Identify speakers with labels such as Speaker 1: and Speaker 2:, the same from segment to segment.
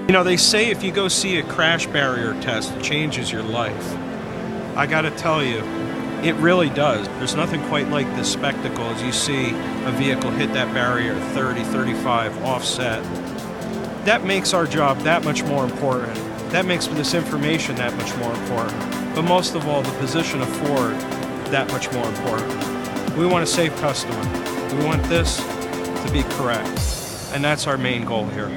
Speaker 1: You know, they say if you go see a crash barrier test, it changes your life. I gotta tell you, it really does. There's nothing quite like the spectacle as you see a vehicle hit that barrier 30, 35, offset. That makes our job that much more important. That makes this information that much more important. But most of all, the position of Ford that much more important. We want to save customer. We want this to be correct. And that's our main goal here.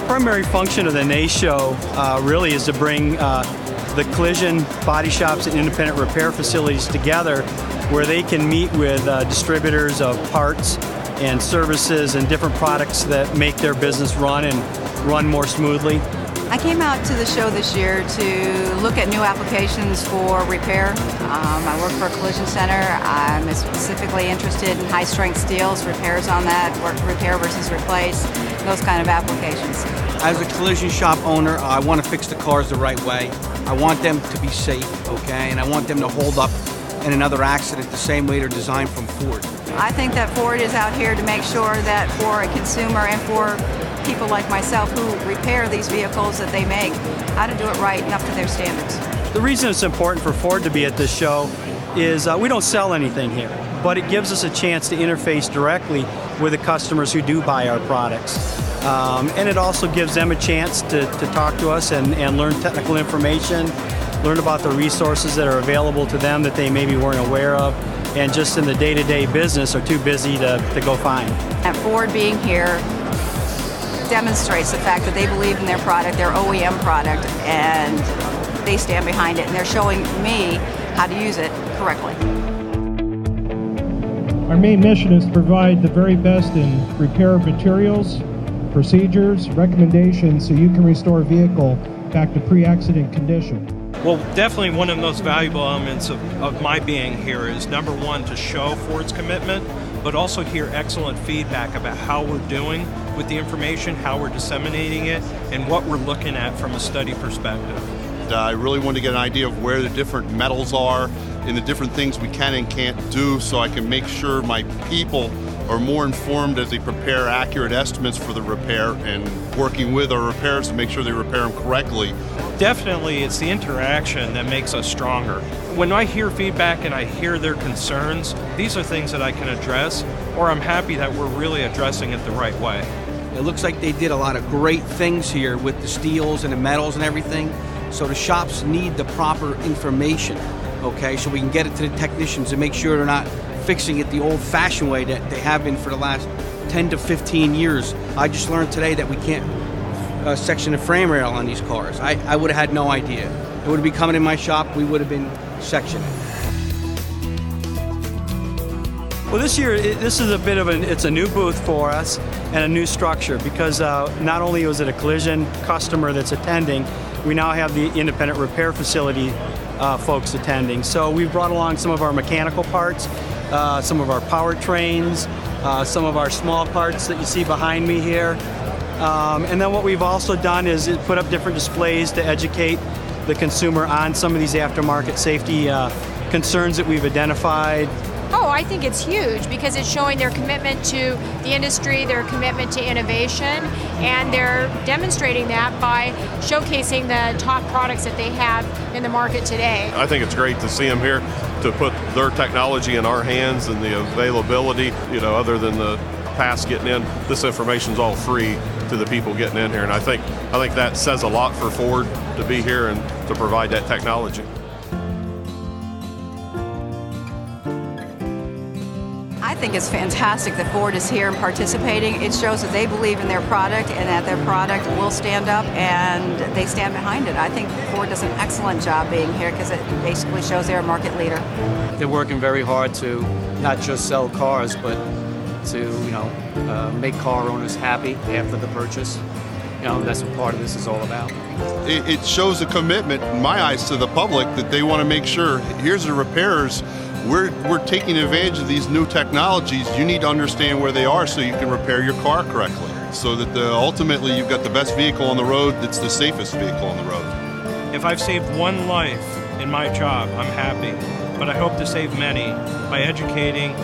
Speaker 2: Primary function of the NACE show really is to bring the collision body shops and independent repair facilities together where they can meet with distributors of parts and services and different products that make their business run more smoothly.
Speaker 3: I came out to the show this year to look at new applications for repair. I work for a collision center. I'm specifically interested in high-strength steels, repairs on that, repair versus replace, those kind of applications.
Speaker 4: As a collision shop owner, I want to fix the cars the right way. I want them to be safe, okay, and I want them to hold up in another accident the same way they're designed from Ford.
Speaker 3: I think that Ford is out here to make sure that for a consumer and for people like myself who repair these vehicles that they make, how to do it right and up to their standards.
Speaker 2: The reason it's important for Ford to be at this show is we don't sell anything here, but it gives us a chance to interface directly with the customers who do buy our products. And it also gives them a chance to talk to us and learn technical information, learn about the resources that are available to them that they maybe weren't aware of, and just in the day-to-day business are too busy to go find.
Speaker 3: And Ford being here demonstrates the fact that they believe in their product, their OEM product, and they stand behind it, and they're showing me how to use it correctly.
Speaker 5: Our main mission is to provide the very best in repair materials, procedures, recommendations so you can restore a vehicle back to pre-accident condition.
Speaker 1: Well, definitely one of the most valuable elements of my being here is, number one, to show Ford's commitment, but also hear excellent feedback about how we're doing with the information, how we're disseminating it, and what we're looking at from a study perspective.
Speaker 6: I really want to get an idea of where the different metals are and the different things we can and can't do so I can make sure my people are more informed as they prepare accurate estimates for the repair and working with our repairers to make sure they repair them correctly.
Speaker 1: Definitely, it's the interaction that makes us stronger. When I hear feedback and I hear their concerns, these are things that I can address, or I'm happy that we're really addressing it the right way.
Speaker 4: It looks like they did a lot of great things here with the steels and the metals and everything. So the shops need the proper information, okay, so we can get it to the technicians and make sure they're not fixing it the old-fashioned way that they have been for the last 10 to 15 years. I just learned today that we can't section the frame rail on these cars. I would have had no idea. It would have been coming in my shop, we would have been sectioning.
Speaker 2: Well, this year, this is a bit of it's a new booth for us and a new structure because not only was it a collision customer that's attending, we now have the independent repair facility folks attending. So we've brought along some of our mechanical parts, some of our powertrains, some of our small parts that you see behind me here. And then what we've also done is put up different displays to educate the consumer on some of these aftermarket safety concerns that we've identified.
Speaker 7: Oh, I think it's huge because it's showing their commitment to the industry, their commitment to innovation, and they're demonstrating that by showcasing the top products that they have in the market today.
Speaker 8: I think it's great to see them here, to put their technology in our hands and the availability, other than the pass getting in, this information's all free to the people getting in here, and I think that says a lot for Ford to be here and to provide that technology.
Speaker 3: I think it's fantastic that Ford is here and participating. It shows that they believe in their product and that their product will stand up and they stand behind it. I think Ford does an excellent job being here because it basically shows they're a market leader.
Speaker 9: They're working very hard to not just sell cars, but to make car owners happy after the purchase. That's what part of this is all about.
Speaker 6: It shows a commitment, in my eyes, to the public that they want to make sure, here's the repairers, we're taking advantage of these new technologies. You need to understand where they are so you can repair your car correctly, so that ultimately you've got the best vehicle on the road that's the safest vehicle on the road.
Speaker 1: If I've saved one life in my job, I'm happy. But I hope to save many by educating,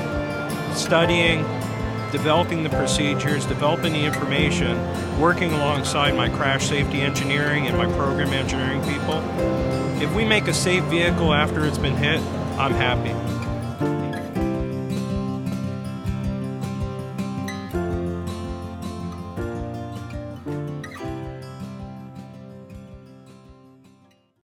Speaker 1: studying, developing the procedures, developing the information, working alongside my crash safety engineering and my program engineering people. If we make a safe vehicle after it's been hit, I'm happy.